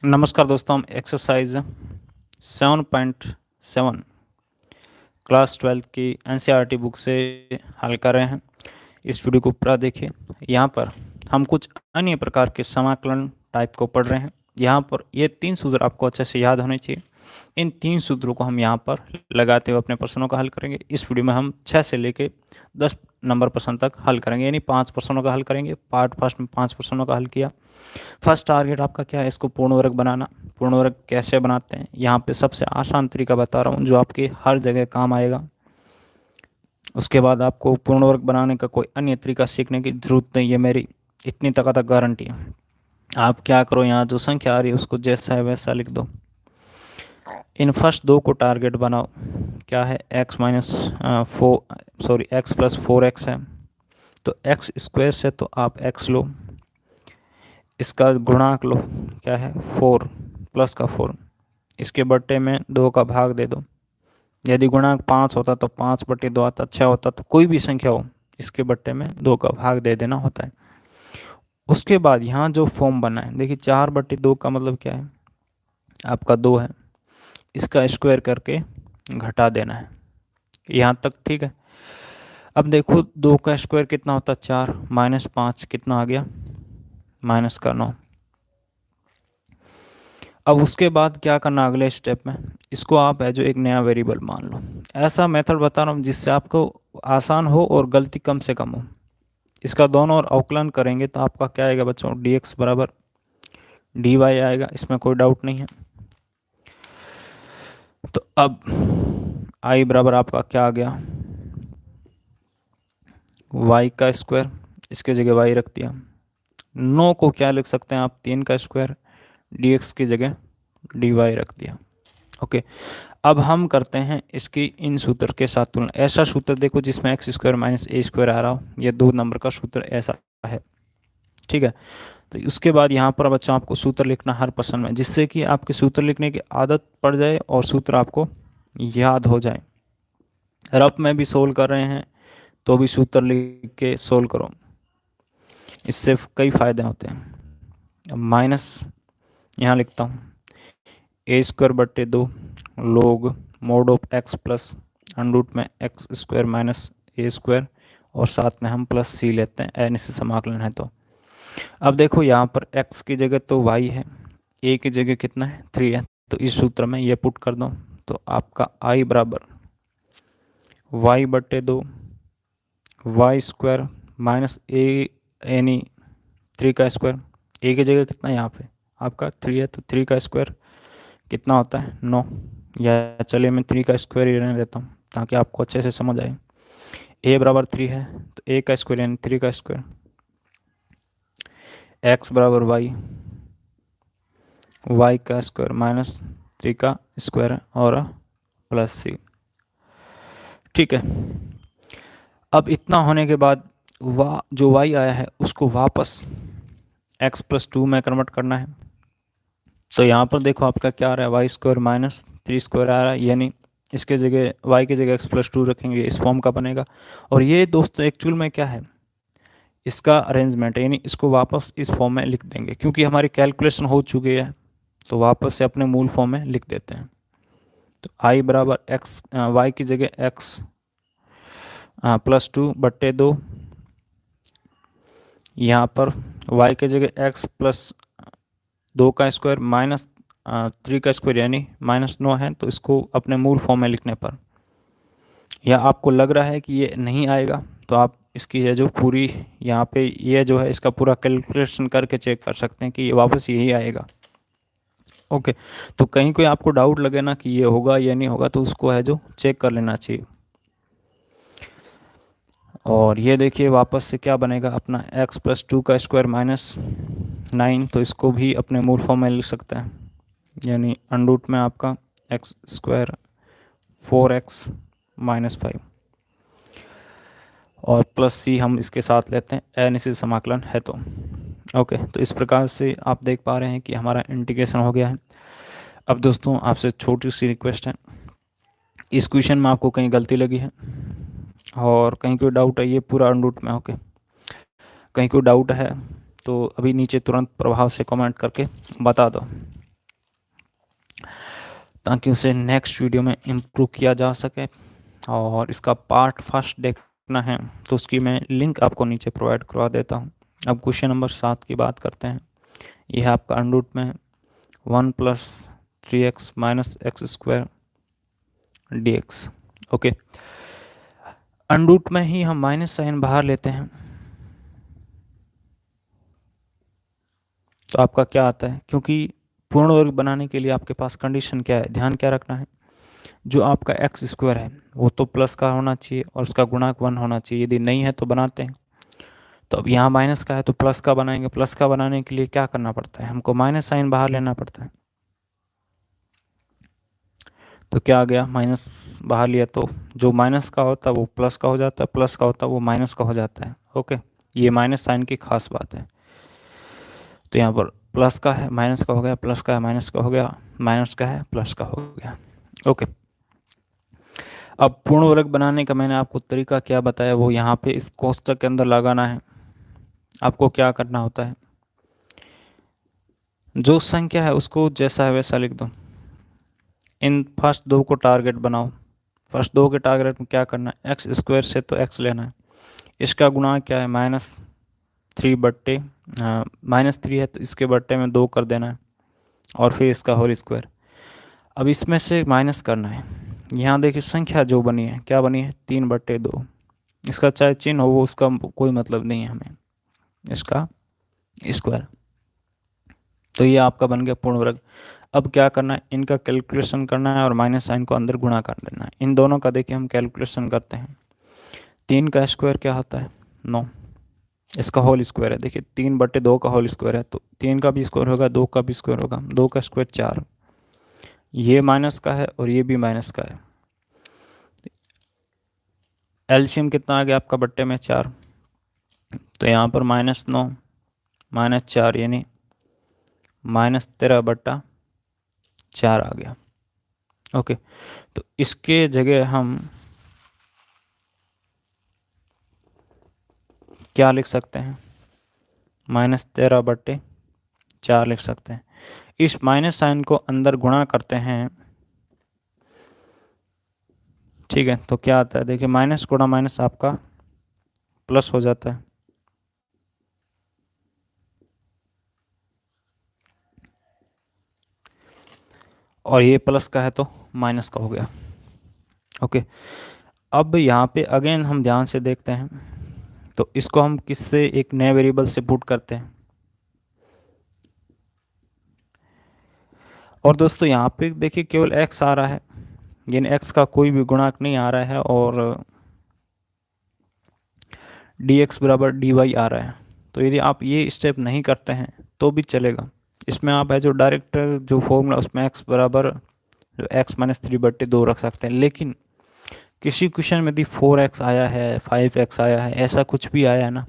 नमस्कार दोस्तों, हम एक्सरसाइज 7.7 क्लास 12 की एनसीईआरटी बुक से हल कर रहे हैं। इस वीडियो को पूरा देखिए। यहाँ पर हम कुछ अन्य प्रकार के समाकलन टाइप को पढ़ रहे हैं। यहाँ पर ये 3 सूत्र आपको अच्छे से याद होने चाहिए। इन 3 सूत्रों को हम यहाँ पर लगाते हुए अपने प्रश्नों का हल करेंगे। इस वीडियो में हम 6 से लेके 10 नंबर प्रश्न तक हल करेंगे, यानी 5 प्रश्नों का हल करेंगे। पार्ट फर्स्ट में 5 प्रश्नों का हल किया। फर्स्ट टारगेट आपका क्या है? इसको पूर्ण वर्ग बनाना। पूर्ण वर्ग कैसे बनाते हैं, यहाँ पे सबसे आसान तरीका बता रहा हूँ जो आपके हर जगह काम आएगा। उसके बाद आपको पूर्ण वर्ग बनाने का कोई अन्य तरीका सीखने की जरूरत नहीं है, मेरी इतनी तक गारंटी है। आप क्या करो, यहाँ जो संख्या आ रही है उसको जैसा है वैसा लिख दो। इन फर्स्ट दो को टारगेट बनाओ। क्या है? x minus x plus 4x है, तो एक्स स्क्वायर से तो आप x लो, इसका गुणांक लो। क्या है? 4 प्लस का 4, इसके बट्टे में 2 का भाग दे दो। यदि गुणांक 5 होता तो 5/2 आता, 6 होता तो कोई भी संख्या हो इसके बट्टे में 2 का भाग दे देना होता है। उसके बाद यहाँ जो फॉर्म बना है, देखिए 4/2 का मतलब क्या है? आपका 2 है, इसका स्क्वायर करके घटा देना है। यहाँ तक ठीक है। अब देखो 2 का स्क्वायर कितना होता है? 4 माइनस 5 कितना आ गया? माइनस का 9। अब उसके बाद क्या करना अगले स्टेप में? इसको आप है जो एक नया वेरिएबल मान लो। ऐसा मेथड बता रहा हूँ जिससे आपको आसान हो और गलती कम से कम हो। इसका दोनों ओर अवकलन करेंगे तो आपका क्या आएगा बच्चों? dx बराबर dy आएगा, इसमें कोई डाउट नहीं है। तो अब i बराबर आपका क्या आ गया? y का स्क्वायर, इसके जगह y रख दिया। 9 को क्या लिख सकते हैं आप? 3 का स्क्वायर, dx की जगह dy रख दिया। ओके। अब हम करते हैं इसकी इन सूत्र के साथ तुलना। ऐसा सूत्र देखो जिसमें एक्स स्क्वायर माइनस ए स्क्वायर आ रहा हो, ये 2 नंबर का सूत्र ऐसा है। ठीक है। तो उसके बाद यहाँ पर बच्चों आपको सूत्र लिखना हर प्रश्न में, जिससे कि आपके सूत्र लिखने की आदत पड़ जाए और सूत्र आपको याद हो जाए। रफ में भी सोल्व कर रहे हैं तो भी सूत्र लिख के सोल्व करो, इससे कई फायदे होते हैं। अब माइनस यहाँ लिखता हूँ, ए स्क्वायर बट्टे 2 लोग mode of x plus under root में एक्स स्क्वायर माइनस ए स्क्वायर, और साथ में हम प्लस सी लेते हैं, एन से समाकलन है। तो अब देखो यहाँ पर x की जगह तो y है, a की जगह कितना है? 3 है। तो इस सूत्र में ये पुट कर दो तो आपका i बराबर y/2 वाई स्क्वायर माइनस ए यानी 3 का स्क्वायर। a की जगह कितना है यहाँ पे? आपका 3 है, तो 3 का स्क्वायर कितना होता है? 9। या चलिए मैं 3 का स्क्वायर ही रहने देता हूँ ताकि आपको अच्छे से समझ आए। a बराबर 3 है तो a का स्क्वायर यानी 3 का स्क्वायर, x बराबर y का स्क्वायर माइनस 3 का स्क्वायर और प्लस सी। ठीक है। अब इतना होने के बाद जो y आया है उसको वापस x प्लस 2 में कन्वर्ट करना है। तो यहाँ पर देखो आपका क्या आ रहा है? वाई स्क्वायर माइनस 3 स्क्वायर आ रहा है, यानी इसके जगह y की जगह x प्लस 2 रखेंगे, इस फॉर्म का बनेगा। और ये दोस्तों एक्चुअल में क्या है? इसका अरेंजमेंट, यानी इसको वापस इस फॉर्म में लिख देंगे, क्योंकि हमारी कैलकुलेशन हो चुकी है तो वापस से अपने मूल फॉर्म में लिख देते हैं। तो i बराबर x y की जगह x प्लस 2/2, यहाँ पर y की जगह x प्लस 2 का स्क्वायर माइनस 3 का स्क्वायर यानी माइनस 9 है। तो इसको अपने मूल फॉर्म में लिखने पर, या आपको लग रहा है कि ये नहीं आएगा तो आप इसकी ये जो पूरी यहाँ पे ये जो है इसका पूरा कैलकुलेशन करके चेक कर सकते हैं कि ये वापस यही आएगा। ओके। तो कहीं कोई आपको डाउट लगे ना कि ये होगा या नहीं होगा, तो उसको है जो चेक कर लेना चाहिए। और ये देखिए वापस से क्या बनेगा अपना? x प्लस 2 का स्क्वायर माइनस 9, तो इसको भी अपने मूल फॉर्म में लिख सकते हैं, यानी अंडरूट में आपका x स्क्वायर 4x माइनस 5 और प्लस सी हम इसके साथ लेते हैं, अनिश्चित समाकलन है। तो ओके। तो इस प्रकार से आप देख पा रहे हैं कि हमारा इंटीग्रेशन हो गया है। अब दोस्तों आपसे छोटी सी रिक्वेस्ट है, इस क्वेश्चन में आपको कहीं गलती लगी है और कहीं कोई डाउट है, ये पूरा अंडरूट में ओके, कहीं कोई डाउट है तो अभी नीचे तुरंत प्रभाव से कमेंट करके बता दो। ताकि उसे नेक्स्ट वीडियो में इम्प्रूव किया जा सके। और इसका पार्ट फर्स्ट देखना है तो उसकी मैं लिंक आपको नीचे प्रोवाइड करवा देता हूँ। अब क्वेश्चन नंबर 7 की बात करते हैं। यह आपका अंडर रूट में 1 plus 3x minus X square dx। Okay, under root में ही हम माइनस साइन बाहर लेते हैं तो आपका क्या आता है, क्योंकि पूर्ण वर्ग बनाने के लिए आपके पास कंडीशन क्या है, ध्यान क्या रखना है, जो आपका एक्स स्क्वायर है वो तो प्लस का होना चाहिए और उसका गुणांक 1 होना चाहिए। यदि नहीं है तो बनाते हैं। तो अब यहाँ माइनस का है तो प्लस का बनाएंगे। प्लस का बनाने के लिए क्या करना पड़ता है, हमको माइनस साइन बाहर लेना पड़ता है। तो क्या आ गया, माइनस बाहर लिया तो जो माइनस का होता है वो प्लस का हो जाता है, प्लस का होता है वो माइनस का हो जाता है। ओके, ये माइनस साइन की खास बात है। तो यहाँ पर प्लस का है माइनस का हो गया, प्लस का है माइनस का हो गया, माइनस का है प्लस का हो गया। ओके, अब पूर्ण वर्ग बनाने का मैंने आपको तरीका क्या बताया, वो यहाँ पे इस कोष्टक के अंदर लगाना है। आपको क्या करना होता है, जो संख्या है उसको जैसा है वैसा लिख दो। इन फर्स्ट दो को टारगेट बनाओ। फर्स्ट दो के टारगेट में क्या करना है, एक्स स्क्वायर से तो एक्स लेना है। इसका गुणा क्या है, -3 -3 है तो इसके बट्टे में 2 कर देना है और फिर इसका होल स्क्वायर। अब इसमें से माइनस करना है। यहाँ देखिए संख्या जो बनी है क्या बनी है, 3/2। इसका चाहे चिन्ह हो वो उसका कोई मतलब नहीं है हमें, इसका स्क्वायर। तो ये आपका बन गया पूर्ण वर्ग। अब क्या करना है, इनका कैलकुलेशन करना है और माइनस साइन को अंदर गुणा कर देना है। इन दोनों का देखिए हम कैलकुलेशन करते हैं। 3 का स्क्वायर क्या होता है, 9। इसका होल स्क्वायर है, देखिए 3/2 का होल स्क्वायर है तो 3 का भी स्क्वायर होगा, 2 का भी स्क्वायर होगा, 2 का स्क्वायर 4। ये माइनस का है और ये भी माइनस का है। एलसीएम कितना आ गया आपका बट्टे में 4, तो यहाँ पर -9 -4 यानी -13/4 आ गया। ओके, तो इसके जगह हम क्या लिख सकते हैं, -13/4 लिख सकते हैं। इस माइनस साइन को अंदर गुणा करते हैं, ठीक है, तो क्या आता है देखिए, माइनस गुणा माइनस आपका प्लस हो जाता है। और ये प्लस का है तो माइनस का हो गया। ओके, अब यहाँ पे अगेन हम ध्यान से देखते हैं तो इसको हम किससे, एक नए वेरिएबल से पुट करते हैं। और दोस्तों यहाँ पे देखिए केवल x आ रहा है, यानी x का कोई भी गुणांक नहीं आ रहा है और dx बराबर dy आ रहा है। तो यदि आप ये स्टेप नहीं करते हैं तो भी चलेगा। इसमें आप है जो डायरेक्ट जो फॉर्मूला उसमें x बराबर x -3/2 रख सकते हैं। लेकिन किसी क्वेश्चन में यदि 4x आया है, 5x आया है, ऐसा कुछ भी आया है ना,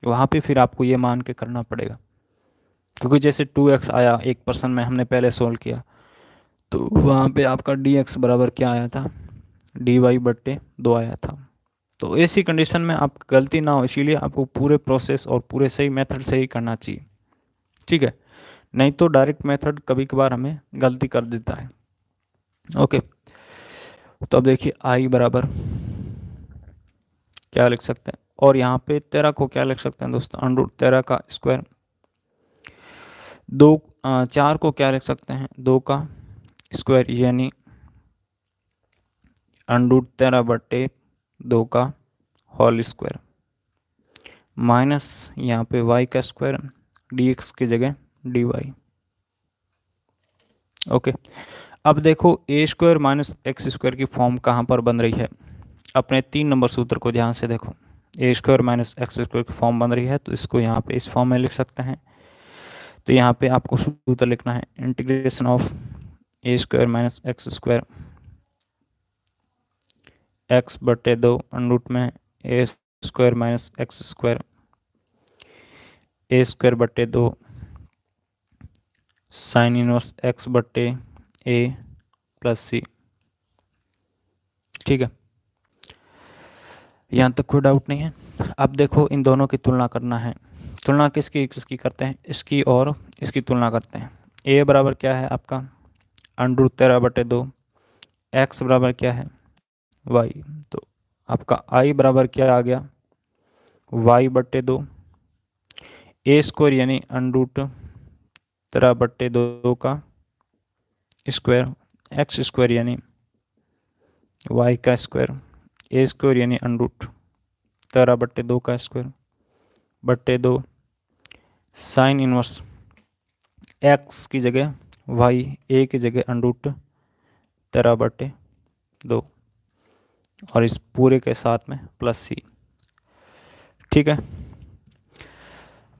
वहाँ पे फिर आपको ये मान के करना पड़ेगा। क्योंकि जैसे 2x आया एक पर्सन में हमने पहले सोल्व किया तो वहाँ पे आपका dx बराबर क्या आया था, dy/2 आया था। तो ऐसी कंडीशन में आप गलती ना हो, इसीलिए आपको पूरे प्रोसेस और पूरे सही मेथड से ही करना चाहिए, ठीक है। नहीं तो डायरेक्ट मेथड कभी कभार हमें गलती कर देता है। ओके, तो अब देखिए i बराबर क्या लिख सकते हैं, और यहाँ पे 13 को क्या लिख सकते हैं दोस्तों, √13 का स्क्वायर। 4 को क्या लिख सकते हैं, 2 का स्क्वायर यानी √13/2 का होल स्क्वायर, माइनस यहाँ पे y का स्क्वायर, dx की जगह dy। ओके, अब देखो a² माइनस x² की फॉर्म कहाँ पर बन रही है, अपने 3 नंबर सूत्र को ध्यान से देखो। a² माइनस x² की फॉर्म बन रही है तो इसको यहाँ पे इस फॉर्म में लिख सकते हैं। तो यहाँ पे आपको सूत्र लिखना है, integration of a² minus x² x/2 under root में a² minus x² a²/2 sine inverse x/a plus c, ठीक है। यहाँ तक कोई डाउट नहीं है। अब देखो इन दोनों की तुलना करना है। तुलना किसकी किसकी करते हैं, इसकी और इसकी तुलना करते हैं। a बराबर क्या है आपका अंडर रूट 13/2। एक्स बराबर क्या है, वाई, तो आपका आई बराबर क्या आ गया, y/2। ए स्क्वायर यानी अंडर रूट 13/2 का स्क्वायर, एक्स स्क्वायर यानी वाई का स्क्वायर, ए स्क्वायर यानी अंडर रूट 13/2 का स्क्वायर बट्टे 2 साइन इनवर्स एक्स की जगह वाई, ए की जगह अंडर रूट 13/2 और इस पूरे के साथ में प्लस सी। ठीक है,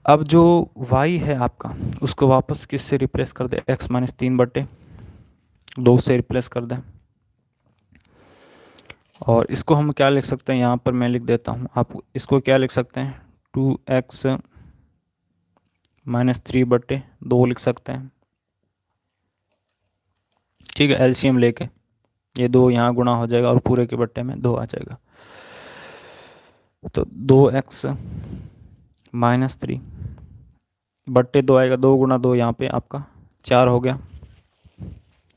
अब जो y है आपका उसको वापस किससे रिप्लेस कर दे, x-3/2 से रिप्लेस कर दें। और इसको हम क्या लिख सकते हैं, यहाँ पर मैं लिख देता हूँ, आप इसको क्या लिख सकते हैं, 2x-3/2 लिख सकते हैं। ठीक है, एलसीएम लेके ये 2 यहाँ गुणा हो जाएगा और पूरे के बट्टे में 2 आ जाएगा। तो 2x-3/2 आएगा, 2 गुणा 2 यहाँ पे आपका 4 हो गया।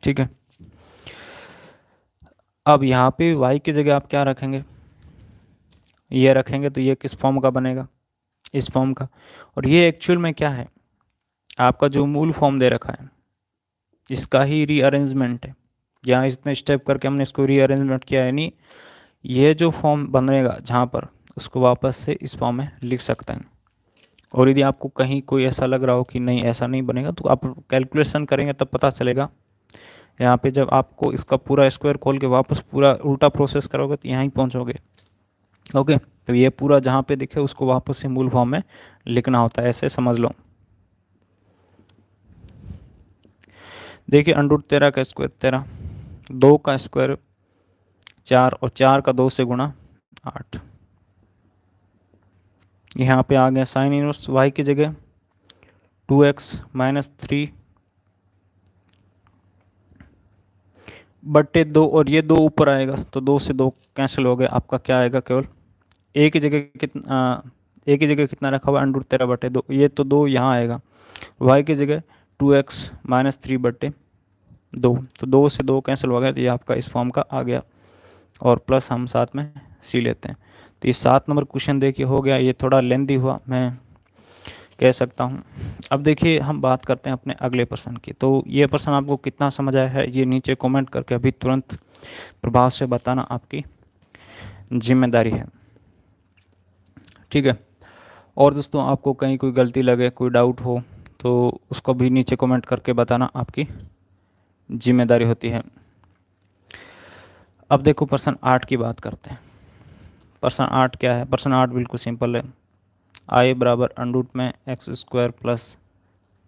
ठीक है, अब यहाँ पे y की जगह आप क्या रखेंगे, ये रखेंगे तो ये किस फॉर्म का बनेगा, इस फॉर्म का। और ये एक्चुअल में क्या है, आपका जो मूल फॉर्म दे रखा है इसका ही रीअरेंजमेंट है। यहाँ इतने स्टेप करके हमने इसको रीअरेंजमेंट किया, यानी ये जो फॉर्म बनेगा जहाँ पर उसको वापस से इस फॉर्म में लिख सकते हैं। और यदि आपको कहीं कोई ऐसा लग रहा हो कि नहीं ऐसा नहीं बनेगा तो आप कैलकुलेशन करेंगे तब पता चलेगा। यहाँ पे जब आपको इसका पूरा स्क्वायर खोल के वापस पूरा उल्टा प्रोसेस करोगे तो यहाँ ही पहुँचोगे। ओके, तो ये पूरा जहाँ पे दिखे उसको वापस से मूल फॉर्म में लिखना होता है, ऐसे समझ लो। देखिए अंडर रूट 13 का स्क्वायर 13, 2 का स्क्वायर 4 और 4 का 2 से गुणा 8। यहाँ पे आ गया साइन इनवर्स y की जगह 2x-3/2 और ये 2 ऊपर आएगा तो 2 से 2 कैंसिल हो गया, आपका क्या आएगा, केवल a की जगह कितना रखा हुआ, अंडर रूट 13/2, ये तो 2 यहाँ आएगा, y की जगह 2x-3/2, तो 2 से 2 कैंसिल हो गया, तो ये आपका इस फॉर्म का आ गया। और प्लस हम साथ में सी लेते हैं। तो ये 7 नंबर क्वेश्चन देखिए हो गया, ये थोड़ा लेंदी हुआ मैं कह सकता हूँ। अब देखिए हम बात करते हैं अपने अगले प्रश्न की। तो ये प्रश्न आपको कितना समझ आया है ये नीचे कमेंट करके अभी तुरंत प्रभाव से बताना आपकी जिम्मेदारी है। ठीक है, और दोस्तों आपको कहीं कोई गलती लगे, कोई डाउट हो तो उसको भी नीचे कमेंट करके बताना आपकी जिम्मेदारी होती है। अब देखो प्रश्न 8 की बात करते हैं। प्रश्न 8 क्या है, प्रश्न 8 बिल्कुल सिंपल है। आई बराबर अंडर रूट में x² प्लस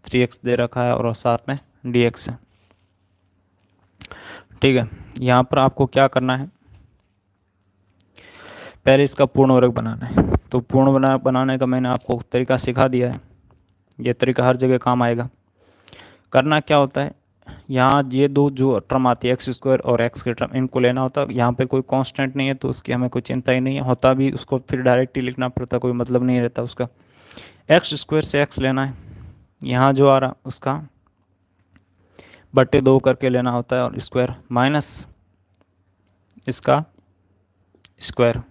3x दे रखा है और साथ में dx है। ठीक है, यहाँ पर आपको क्या करना है, पहले इसका पूर्ण वर्ग बनाना है। तो पूर्ण बनाने का मैंने आपको तरीका सिखा दिया है, ये तरीका हर जगह काम आएगा। करना क्या होता है, यहाँ ये दो जो टर्म आती है x² और x के टर्म, इनको लेना होता है। यहाँ पे कोई कांस्टेंट नहीं है तो उसकी हमें कोई चिंता ही नहीं है, होता भी उसको फिर डायरेक्ट ही लिखना पड़ता, कोई मतलब नहीं रहता उसका। x² से x लेना है, यहाँ जो आ रहा उसका बट्टे 2 करके लेना होता है और स्क्वायर माइनस इसका स्क्वायर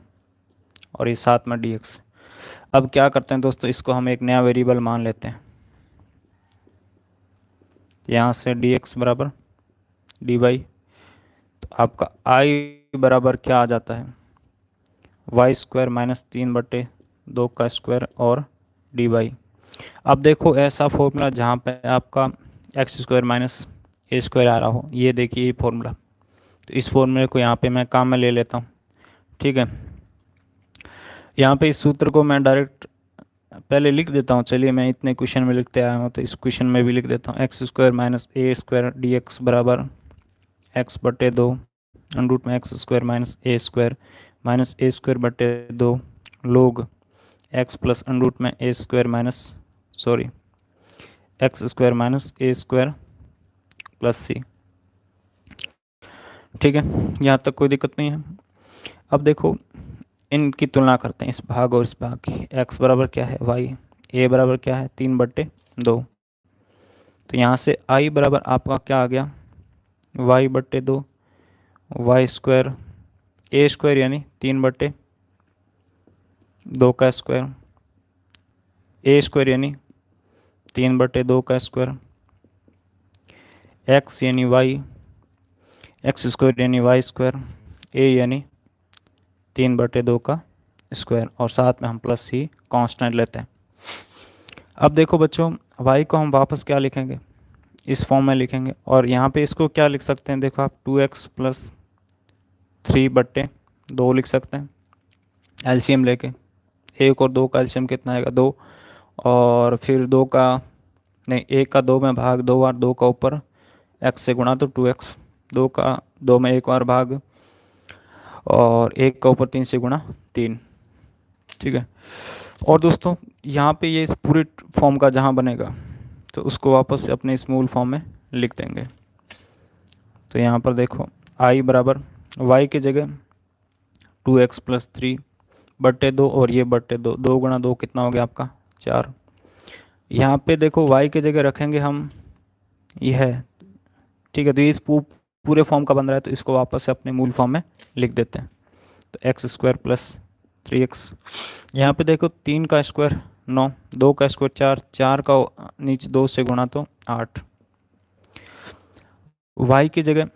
और ये साथ में dx। अब क्या करते हैं दोस्तों, इसको हम एक नया वेरिएबल मान लेते हैं। यहाँ से dx बराबर dy, तो आपका i बराबर क्या आ जाता है, y² माइनस 3/2 का स्क्वायर और dy। अब देखो ऐसा फॉर्मूला जहाँ पे आपका x² माइनस a² आ रहा हो, ये देखिए ये फॉर्मूला, तो इस फॉर्मूले को यहाँ पे मैं काम में ले लेता हूँ। ठीक है, यहाँ पे इस सूत्र को मैं डायरेक्ट पहले लिख देता हूँ। चलिए मैं इतने क्वेश्चन में लिखते आया हूँ तो इस क्वेश्चन में भी लिख देता हूँ। x² माइनस a² dx बराबर x/2 अंडर रूट में x² माइनस a² लोग x प्लस अंडर रूट में a² minus x² minus a² plus सी। ठीक है, यहाँ तक कोई दिक्कत नहीं है। अब देखो इनकी तुलना करते हैं, इस भाग और इस भाग की। x बराबर क्या है y, a बराबर क्या है 3/2। तो यहाँ से i बराबर आपका क्या आ गया वाई बट्टे दो, वाई स्क्वायर, ए स्क्वायर यानी 3/2 का स्क्वायर, ए स्क्वायर यानी 3/2 का स्क्वायर, एक्स यानी वाई, एक्स स्क्वायर यानी वाई स्क्वायर, ए यानी 3/2 का स्क्वायर, और साथ में हम प्लस सी कांस्टेंट लेते हैं। अब देखो बच्चों, y को हम वापस क्या लिखेंगे, इस फॉर्म में लिखेंगे, और यहाँ पे इसको क्या लिख सकते हैं, देखो आप 2x + 3/2 लिख सकते हैं एलसीएम लेके। 1 और 2 का एलसीएम कितना आएगा, 2, और फिर 2 का नहीं, 1 का 2 में भाग 2 बार, 2 का ऊपर x से गुणा तो 2x, 2 का 2 में 1 बार भाग, और 1 का ऊपर 3 से गुणा 3। ठीक है, और दोस्तों यहाँ पे ये इस पूरे फॉर्म का जहाँ बनेगा तो उसको वापस से अपने इस मूल फॉर्म में लिख देंगे। तो यहाँ पर देखो i बराबर y की जगह 2x + 3/2, और ये बट्टे 2, 2 गुणा 2 कितना हो गया आपका 4। यहाँ पे देखो y की जगह रखेंगे हम, ये है, ठीक है, तो ये इस पूरे फॉर्म का बन रहा है, तो इसको वापस से अपने मूल फॉर्म में लिख देते हैं। तो x² + 3x, यहाँ पे देखो 3 का स्क्वायर 9, 2 का स्क्वायर 4, 4 का नीचे 2 से गुणा तो 8, y की जगह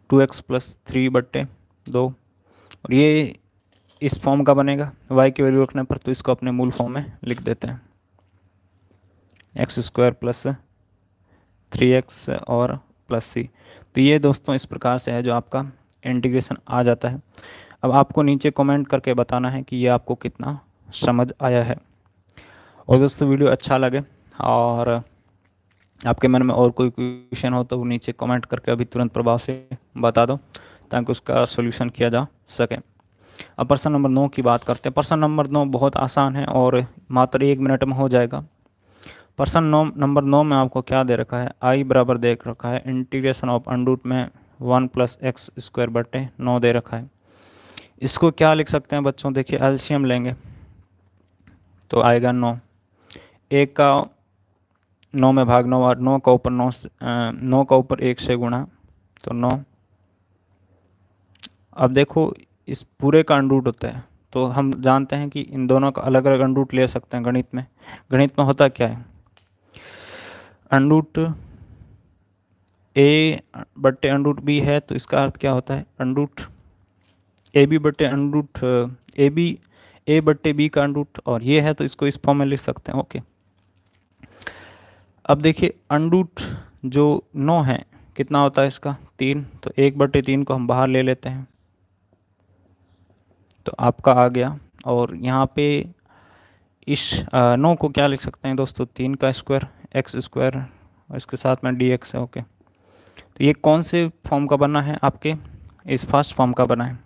2x + 3/2, और ये इस फॉर्म का बनेगा, y की वैल्यू रखने पर, तो इसको अपने मूल फॉर्म में लिख देते हैं, x² + 3x और +c। तो ये दोस्तों इस प्रकार से है जो आपका इंटीग्रेशन आ जाता है। अब आपको नीचे कमेंट करके बताना है कि ये आपको कितना समझ आया है। और दोस्तों वीडियो अच्छा लगे और आपके मन में और कोई क्वेश्चन हो तो वो नीचे कमेंट करके अभी तुरंत प्रभाव से बता दो, ताकि उसका सॉल्यूशन किया जा सके। अब प्रश्न नंबर 9 की बात करते हैं। प्रश्न नंबर 9 बहुत आसान है और मात्र 1 मिनट में हो जाएगा। प्रश्न नंबर 9 में आपको क्या दे रखा है, i बराबर दे रखा है इंटीग्रेशन ऑफ अंडर में 1 + x²/9 दे रखा है। इसको क्या लिख सकते हैं बच्चों, देखिए एलसीएम लेंगे तो आएगा 9, 1 का 9 में भाग 9, और 9 का ऊपर 9 का ऊपर 1 से गुणा तो 9। अब देखो इस पूरे का अंडर रूट होता है, तो हम जानते हैं कि इन दोनों का अलग अलग अंडर रूट ले सकते हैं गणित में। गणित में होता क्या है, अंडर रूट a/√b है, तो इसका अर्थ क्या होता है, अंडर रूट a/b का अंडर रूट, और ये है तो इसको इस फॉर्म में लिख सकते हैं। ओके, अब देखिए अंडर रूट जो 9 है कितना होता है इसका 3, तो 1/3 को हम बाहर ले लेते हैं तो आपका आ गया। और यहाँ पे इस 9 को क्या लिख सकते हैं दोस्तों, 3 का स्क्वायर x² और इसके साथ में dx है। ओके, तो ये कौन से फॉर्म का बना है, आपके इस फर्स्ट फॉर्म का बना है।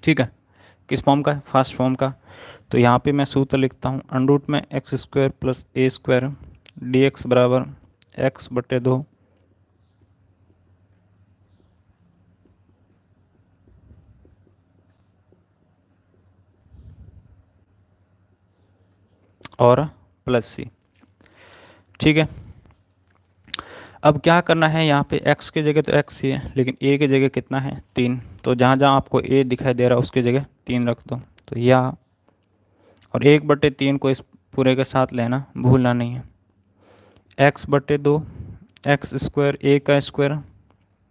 ठीक है, किस फॉर्म का है, फर्स्ट फॉर्म का। तो यहाँ पे मैं सूत्र लिखता हूँ, अंडर रूट में x² + a² dx बराबर x/2 और +c। ठीक है, अब क्या करना है, यहाँ पे x की जगह तो x ही है, लेकिन a की जगह कितना है 3, तो जहाँ जहाँ आपको a दिखाई दे रहा है उसकी जगह 3 रख दो। तो यह और 1/3 को इस पूरे के साथ लेना भूलना नहीं है, x/2 x² a का स्क्वायर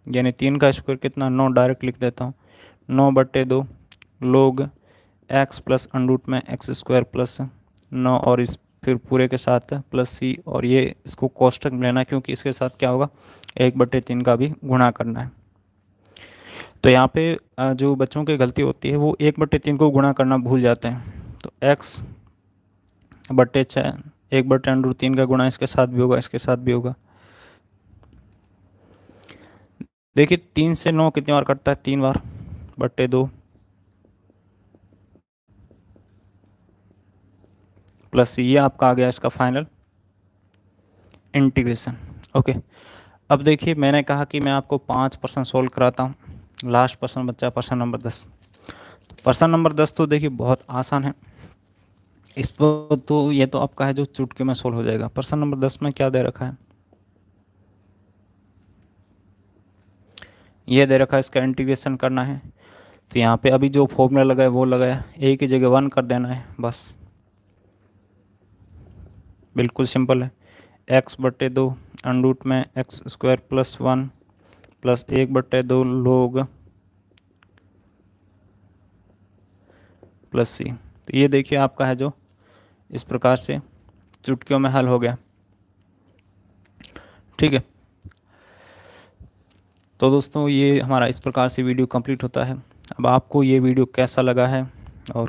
यानी 3 का स्क्वायर कितना 9, डायरेक्ट लिख देता हूँ 9/2 लोग x + अंडर रूट में x² + 9, और इस फिर पूरे के साथ +c, और ये इसको कोष्टक में लेना क्योंकि इसके साथ क्या होगा 1/3 का भी गुणा करना है। तो यहाँ पे जो बच्चों की गलती होती है वो 1/3 को गुणा करना भूल जाते हैं। तो x/6 1/√3 का गुणा इसके साथ भी होगा, इसके साथ भी होगा। देखिए 3 से 9 कितनी बार कटता है, 3 बार, /2 + ये आपका आ गया इसका फाइनल इंटीग्रेशन। ओके, अब देखिए मैंने कहा कि मैं आपको 5 प्रश्न सोल्व कराता हूँ, लास्ट प्रश्न बच्चा प्रश्न नंबर 10। प्रश्न नंबर 10 तो देखिए बहुत आसान है, इस पर तो ये तो आपका है जो चुटकी में सोल्व हो जाएगा। प्रश्न नंबर 10 में क्या दे रखा है, ये दे रखा है, इसका इंटीग्रेशन करना है। तो यहाँ पे अभी जो फॉर्मूला लगा है वो लगाया, ए की जगह 1 कर देना है बस, बिल्कुल सिंपल है। x/2 अंडरूट में x² + 1 प्लस 1/2 log प्लस सी। तो ये देखिए आपका है जो इस प्रकार से चुटकियों में हल हो गया। ठीक है, तो दोस्तों ये हमारा इस प्रकार से वीडियो कंप्लीट होता है। अब आपको ये वीडियो कैसा लगा है और